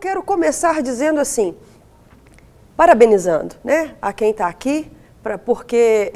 quero começar dizendo assim, parabenizando, né, a quem está aqui, porque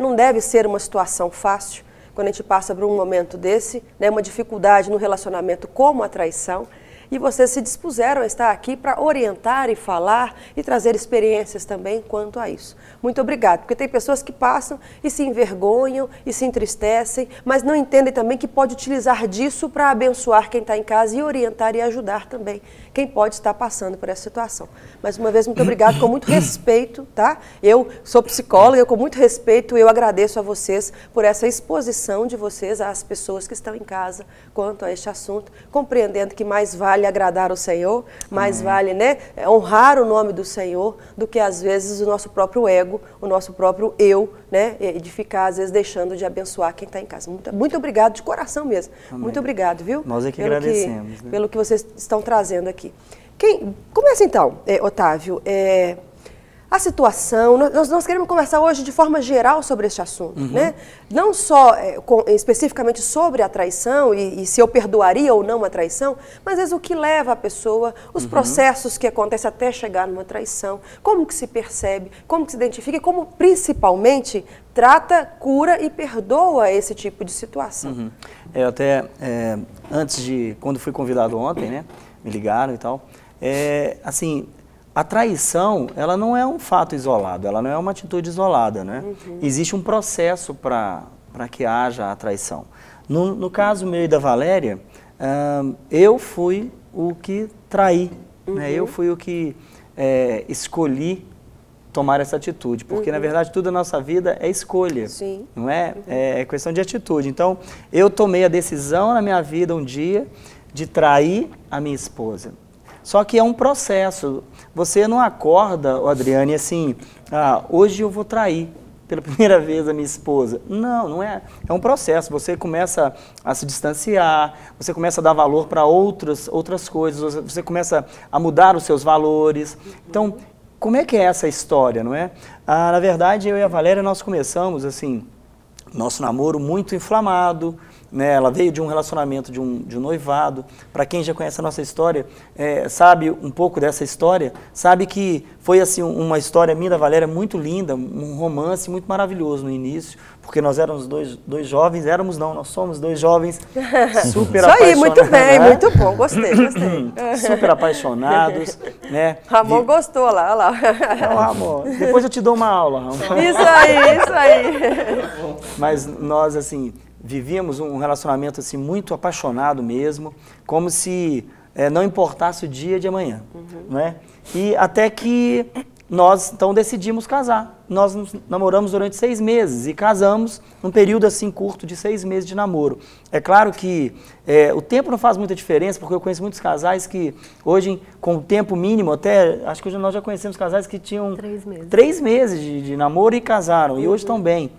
não deve ser uma situação fácil quando a gente passa por um momento desse, né, uma dificuldade no relacionamento como a traição. E vocês se dispuseram a estar aqui para orientar e falar e trazer experiências também quanto a isso. Muito obrigada, porque tem pessoas que passam e se envergonham e se entristecem, mas não entendem também que pode utilizar disso para abençoar quem está em casa e orientar e ajudar também quem pode estar passando por essa situação. Mais uma vez, muito obrigada, com muito respeito, tá? Eu sou psicóloga, com muito respeito, eu agradeço a vocês por essa exposição de vocês às pessoas que estão em casa quanto a este assunto, compreendendo que mais vale agradar o Senhor, mais vale, né, honrar o nome do Senhor do que às vezes o nosso próprio ego, o nosso próprio eu, né, de ficar às vezes deixando de abençoar quem está em casa. Muito obrigado de coração mesmo. Amém. Muito obrigado, viu? Nós é que agradecemos. Né? Pelo que vocês estão trazendo aqui. Começa então, Otávio. A situação, nós queremos conversar hoje de forma geral sobre este assunto, né? Não só especificamente sobre a traição e se eu perdoaria ou não a traição, mas às vezes o que leva a pessoa, os processos que acontecem até chegar numa traição, como que se percebe, como que se identifica e como principalmente trata, cura e perdoa esse tipo de situação. Eu até, antes quando fui convidado ontem, né, me ligaram e tal, assim, a traição, ela não é um fato isolado, ela não é uma atitude isolada, né? Existe um processo para que haja a traição. No caso meu e da Valéria, eu fui o que traí, né? Eu fui o que escolhi tomar essa atitude, porque na verdade tudo na nossa vida é escolha, não é? É questão de atitude. Então, eu tomei a decisão na minha vida um dia de trair a minha esposa. Só que é um processo. Você não acorda, Adriane, assim, hoje eu vou trair pela primeira vez a minha esposa. Não, não é. É um processo. Você começa a se distanciar, você começa a dar valor para outras coisas, você começa a mudar os seus valores. Então, como é que é essa história, não é? Na verdade, eu e a Valéria, nós começamos, assim, nosso namoro muito inflamado, né? Ela veio de um relacionamento, de um noivado. Para quem já conhece a nossa história, sabe um pouco dessa história, sabe que foi assim uma história minha da Valéria muito linda, um romance muito maravilhoso no início, porque nós éramos dois jovens, nós somos dois jovens super apaixonados. Isso aí, muito bem, né? Muito bom, gostei. Super apaixonados, né? Ramon gostou lá, olha lá. Não, Ramon, depois eu te dou uma aula, Ramon. Isso aí. Mas nós, assim, vivíamos um relacionamento assim, muito apaixonado mesmo, como se não importasse o dia de amanhã. Né? E até que nós, então, decidimos casar. Nós nos namoramos durante 6 meses e casamos num período assim curto de 6 meses de namoro. É claro que o tempo não faz muita diferença, porque eu conheço muitos casais que hoje, com o tempo mínimo, até acho que hoje nós já conhecemos casais que tinham 3 meses de namoro e casaram, e hoje estão bem.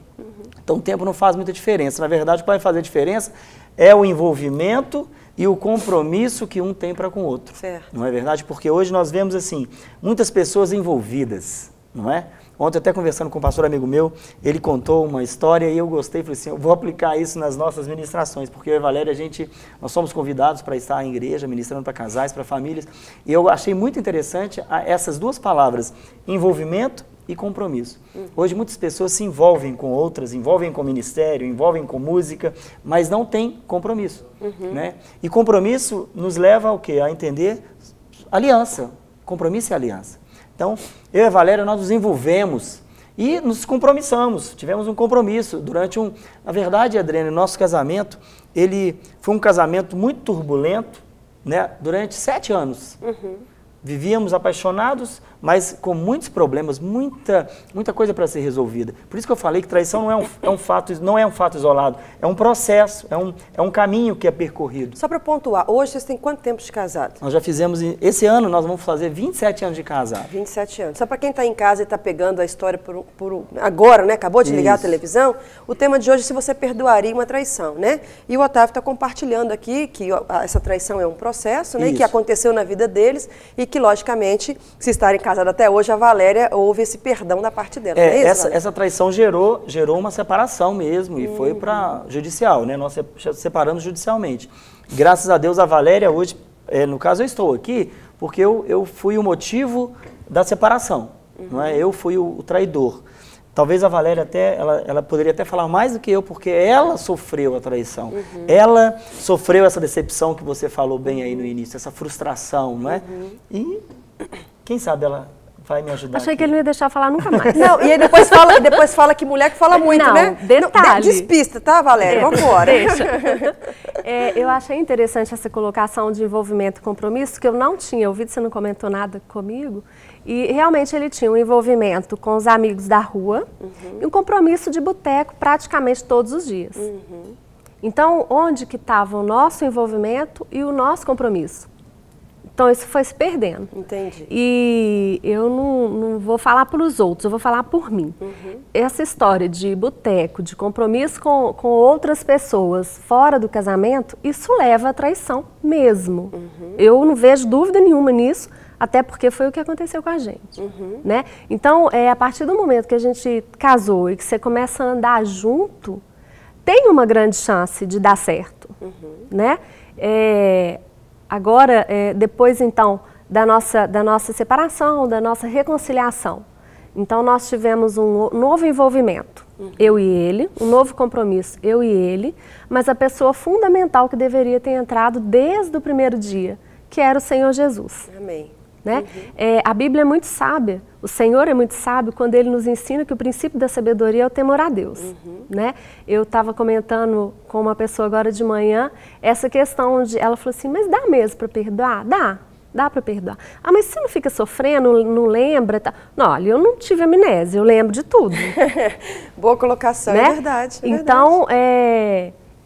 Então o tempo não faz muita diferença. Na verdade, o que vai fazer diferença é o envolvimento e o compromisso que um tem para com o outro. Certo. Não é verdade? Porque hoje nós vemos assim, muitas pessoas envolvidas, não é? Ontem, até conversando com um pastor amigo meu, ele contou uma história e eu gostei, falei assim, eu vou aplicar isso nas nossas ministrações, porque eu e a Valéria, nós somos convidados para estar em igreja, ministrando para casais, para famílias, e eu achei muito interessante essas duas palavras, envolvimento e compromisso. Hoje muitas pessoas se envolvem com outras, envolvem com ministério, envolvem com música, mas não tem compromisso. Né? E compromisso nos leva ao quê? A entender aliança. Compromisso é aliança. Então, eu e a Valéria, nós nos envolvemos e nos compromissamos, tivemos um compromisso durante Na verdade, Adriane, nosso casamento, ele foi um casamento muito turbulento, né? Durante 7 anos. Vivíamos apaixonados, mas com muitos problemas, muita coisa para ser resolvida. Por isso que eu falei que traição não é um fato isolado, é um processo, é um caminho que é percorrido. Só para pontuar, hoje vocês têm quanto tempo de casado? Nós já fizemos, esse ano nós vamos fazer 27 anos de casado. 27 anos. Só para quem está em casa e está pegando a história agora, né? Acabou de ligar a televisão, o tema de hoje é se você perdoaria uma traição, né? E o Otávio está compartilhando aqui que essa traição é um processo, né? Que aconteceu na vida deles e que, logicamente, se estarem casados até hoje, a Valéria houve esse perdão da parte dela. É isso, essa traição gerou uma separação mesmo e foi para judicial, né? Nós separamos judicialmente. Graças a Deus, a Valéria hoje, no caso eu estou aqui, porque eu fui o motivo da separação, não é? Eu fui o traidor. Talvez a Valéria até, ela poderia até falar mais do que eu, porque ela sofreu a traição. Ela sofreu essa decepção que você falou bem aí no início, essa frustração, não é? E quem sabe ela vai me ajudar. Achei aqui. que ele não ia deixar falar nunca mais. Não, e aí depois fala que mulher que fala muito, não, né? Detalhe. Não, despista, tá, Valéria? Vamos embora. Deixa. Eu achei interessante essa colocação de envolvimento e compromisso, que eu não tinha ouvido, você não comentou nada comigo. E realmente ele tinha um envolvimento com os amigos da rua e um compromisso de boteco praticamente todos os dias. Então, onde que estava o nosso envolvimento e o nosso compromisso? Então, isso foi se perdendo. Entendi. E eu não vou falar pelos outros, eu vou falar por mim. Essa história de boteco, de compromisso com outras pessoas fora do casamento, isso leva à traição mesmo. Eu não vejo dúvida nenhuma nisso, até porque foi o que aconteceu com a gente. Né? Então, a partir do momento que a gente casou e que você começa a andar junto, tem uma grande chance de dar certo. Né? Agora, depois então da nossa separação, da nossa reconciliação, então nós tivemos um novo envolvimento, eu e ele, um novo compromisso, eu e ele, mas a pessoa fundamental que deveria ter entrado desde o primeiro dia, que era o Senhor Jesus. Amém. Né? A Bíblia é muito sábia, o Senhor é muito sábio quando Ele nos ensina que o princípio da sabedoria é o temor a Deus. Né? Eu estava comentando com uma pessoa agora de manhã essa questão de, ela falou assim, mas dá mesmo para perdoar? Dá para perdoar. Ah, mas você não fica sofrendo, não lembra? Tá? Não, olha, eu não tive amnésia, eu lembro de tudo. Boa colocação, né? É verdade. Então,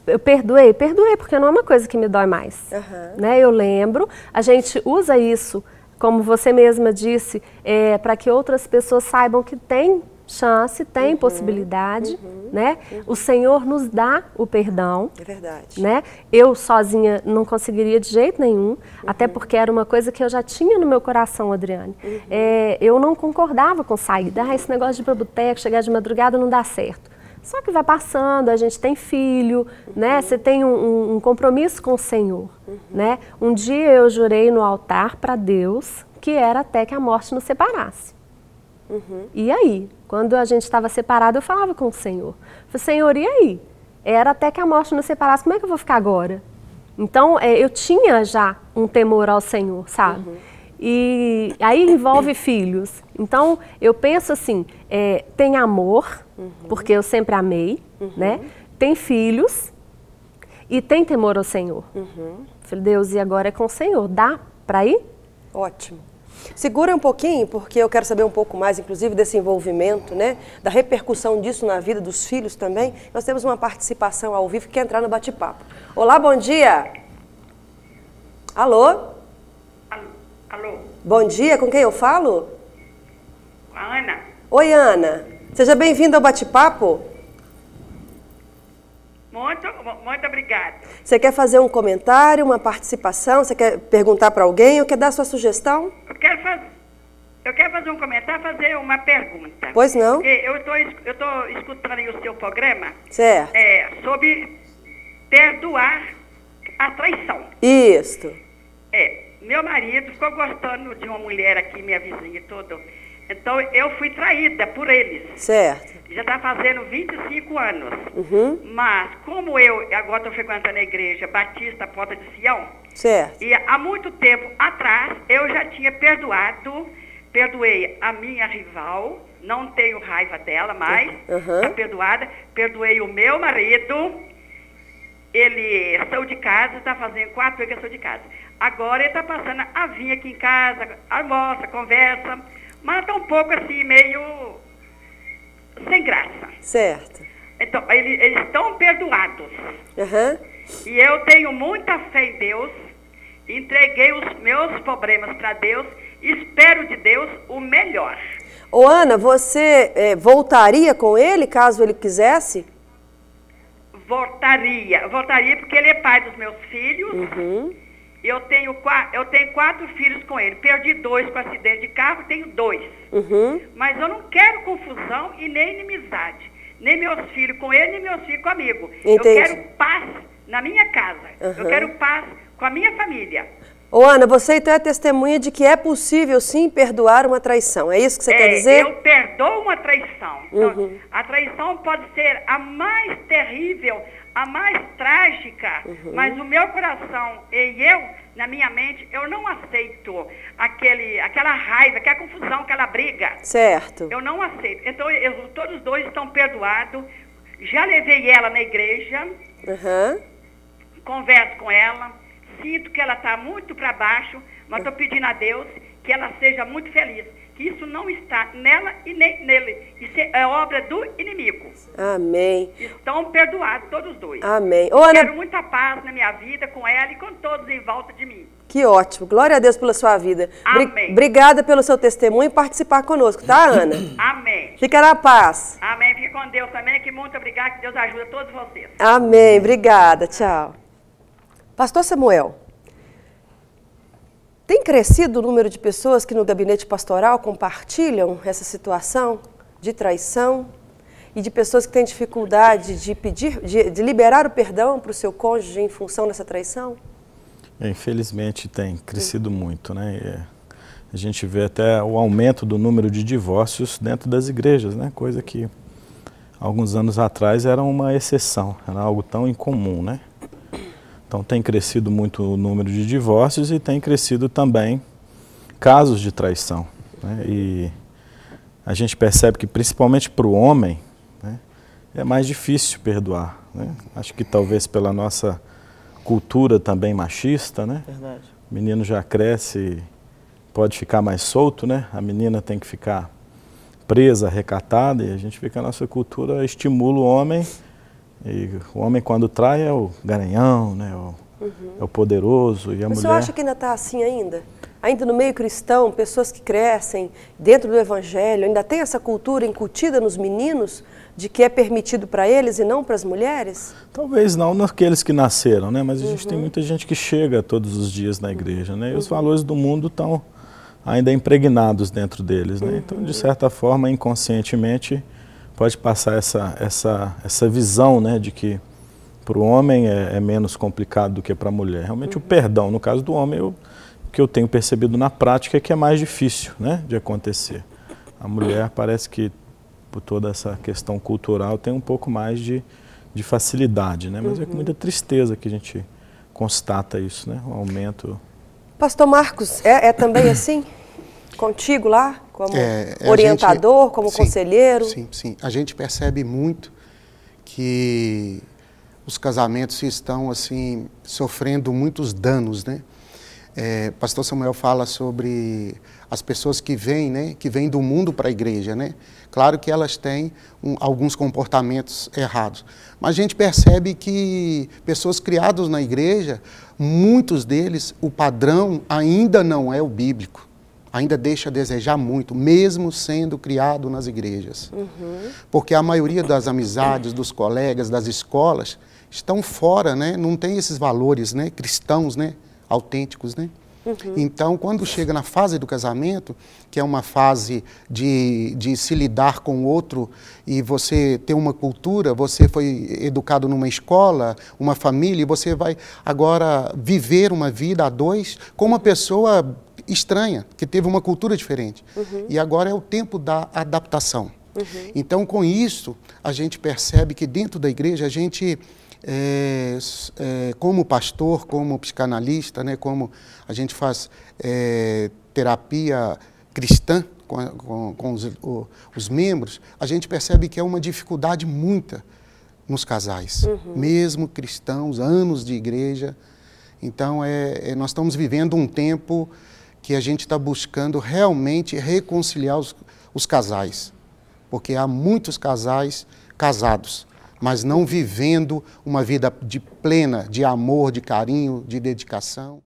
eu perdoei porque não é uma coisa que me dói mais. Né? Eu lembro, a gente usa isso, como você mesma disse, para que outras pessoas saibam que tem chance, tem possibilidade, né? O Senhor nos dá o perdão. É verdade. Né? Eu sozinha não conseguiria de jeito nenhum, até porque era uma coisa que eu já tinha no meu coração, Adriane. Eu não concordava com sair. Esse negócio de ir para o boteco, chegar de madrugada não dá certo. Só que vai passando, a gente tem filho, né? Você tem um compromisso com o Senhor, né? Um dia eu jurei no altar para Deus que era até que a morte nos separasse. E aí? Quando a gente estava separado, eu falava com o Senhor. Eu falei, Senhor, e aí? Era até que a morte nos separasse, como é que eu vou ficar agora? Então, eu tinha já um temor ao Senhor, sabe? E aí envolve filhos. Então, eu penso assim, tem amor, porque eu sempre amei, né? Tem filhos e tem temor ao Senhor. Falei, Deus, e agora é com o Senhor, dá para ir? Ótimo. Segura um pouquinho, porque eu quero saber um pouco mais, inclusive, desse envolvimento, né? Da repercussão disso na vida dos filhos também. Nós temos uma participação ao vivo que quer entrar no bate-papo. Olá, bom dia. Alô? Alô? Bom dia, com quem eu falo? A Ana. Oi, Ana. Seja bem-vinda ao bate-papo. Muito obrigada. Você quer fazer um comentário, uma participação? Você quer perguntar para alguém ou quer dar sua sugestão? Eu quero fazer um comentário, fazer uma pergunta. Pois não? Porque eu estou escutando aí o seu programa. Certo. Sobre perdoar a traição. Isto. Meu marido ficou gostando de uma mulher aqui, minha vizinha e tudo. Então eu fui traída por eles. Certo. Já está fazendo 25 anos. Mas como eu agora estou frequentando a igreja Batista Porta de Sião, certo. E há muito tempo atrás eu já tinha perdoei a minha rival, não tenho raiva dela mais, está perdoada, perdoei o meu marido, ele saiu de casa, está fazendo 4 anos que eu saiu de casa. Agora ele está passando a vir aqui em casa, almoça, conversa, mas está um pouco assim, meio sem graça. Certo. Então, eles estão perdoados. E eu tenho muita fé em Deus, entreguei os meus problemas para Deus, espero de Deus o melhor. Ô Ana, você voltaria com ele, caso ele quisesse? Voltaria porque ele é pai dos meus filhos. Eu tenho 4 filhos com ele. Perdi 2 com acidente de carro, tenho 2. Mas eu não quero confusão e nem inimizade. Nem meus filhos com ele, nem meus filhos comigo. Entendi. Eu quero paz na minha casa. Eu quero paz com a minha família. Ô Ana, você então é testemunha de que é possível sim perdoar uma traição, é isso que você quer dizer? Eu perdoo uma traição. Então, a traição pode ser a mais terrível, a mais trágica, mas o meu coração e eu, na minha mente, eu não aceito aquela raiva, aquela confusão, aquela briga. Certo. Eu não aceito. Então, todos os dois estão perdoados. Já levei ela na igreja, converso com ela, sinto que ela está muito para baixo, mas estou pedindo a Deus que ela seja muito feliz. Que isso não está nela e nem nele. Isso é obra do inimigo. Amém. Estão perdoados todos os dois. Amém. Ô, Ana... Quero muita paz na minha vida, com ela e com todos em volta de mim. Que ótimo. Glória a Deus pela sua vida. Amém. Obrigada pelo seu testemunho e participar conosco, tá, Ana? Amém. Fica na paz. Amém. Fique com Deus também, que muito obrigada, que Deus ajude todos vocês. Amém. Obrigada. Tchau. Pastor Samuel, tem crescido o número de pessoas que no gabinete pastoral compartilham essa situação de traição e de pessoas que têm dificuldade de pedir, de liberar o perdão para o seu cônjuge em função dessa traição? Infelizmente tem crescido muito, né? A gente vê até o aumento do número de divórcios dentro das igrejas, né? Coisa que alguns anos atrás era uma exceção, era algo tão incomum, né? Então tem crescido muito o número de divórcios e tem crescido também casos de traição, né? E a gente percebe que principalmente para o homem, né, é mais difícil perdoar, né? Acho que talvez pela nossa cultura também machista, né? Verdade. O menino já cresce, pode ficar mais solto, né? A menina tem que ficar presa, recatada, e a gente vê que a nossa cultura estimula o homem. E o homem, quando trai, é o garanhão, né? É o poderoso. E a mulher... Você acha que ainda está assim ainda? Ainda no meio cristão, pessoas que crescem dentro do evangelho, ainda tem essa cultura incutida nos meninos de que é permitido para eles e não para as mulheres? Talvez não naqueles que nasceram, né? Mas a gente tem muita gente que chega todos os dias na igreja, né? E os valores do mundo estão ainda impregnados dentro deles, né? Então, de certa forma, inconscientemente, pode passar essa visão, né, de que para o homem é menos complicado do que para a mulher. Realmente o perdão, no caso do homem, o que eu tenho percebido na prática é que é mais difícil, né, de acontecer. A mulher parece que, por toda essa questão cultural, tem um pouco mais de facilidade, né, mas é com muita tristeza que a gente constata isso, né, o aumento. Pastor Marcos, é também assim? Contigo lá, como orientador, como conselheiro? Sim. A gente percebe muito que os casamentos estão assim sofrendo muitos danos, né? Pastor Samuel fala sobre as pessoas que vêm, né? Que vêm do mundo para a igreja, né? Claro que elas têm alguns comportamentos errados, mas a gente percebe que pessoas criadas na igreja, muitos deles, o padrão ainda não é o bíblico. Ainda deixa a desejar muito, mesmo sendo criado nas igrejas. Porque a maioria das amizades, dos colegas, das escolas, estão fora, né? Não tem esses valores, né, cristãos, né, autênticos, né? Então, quando chega na fase do casamento, que é uma fase de se lidar com o outro e você ter uma cultura, você foi educado numa escola, uma família, e você vai agora viver uma vida a dois com uma pessoa estranha, que teve uma cultura diferente. E agora é o tempo da adaptação. Então, com isso, a gente percebe que dentro da igreja, a gente, como pastor, como psicanalista, né, como a gente faz terapia cristã com os membros, a gente percebe que é uma dificuldade muita nos casais, mesmo cristãos, anos de igreja. Então, nós estamos vivendo um tempo que a gente está buscando realmente reconciliar os casais. Porque há muitos casais casados, mas não vivendo uma vida plena de amor, de carinho, de dedicação.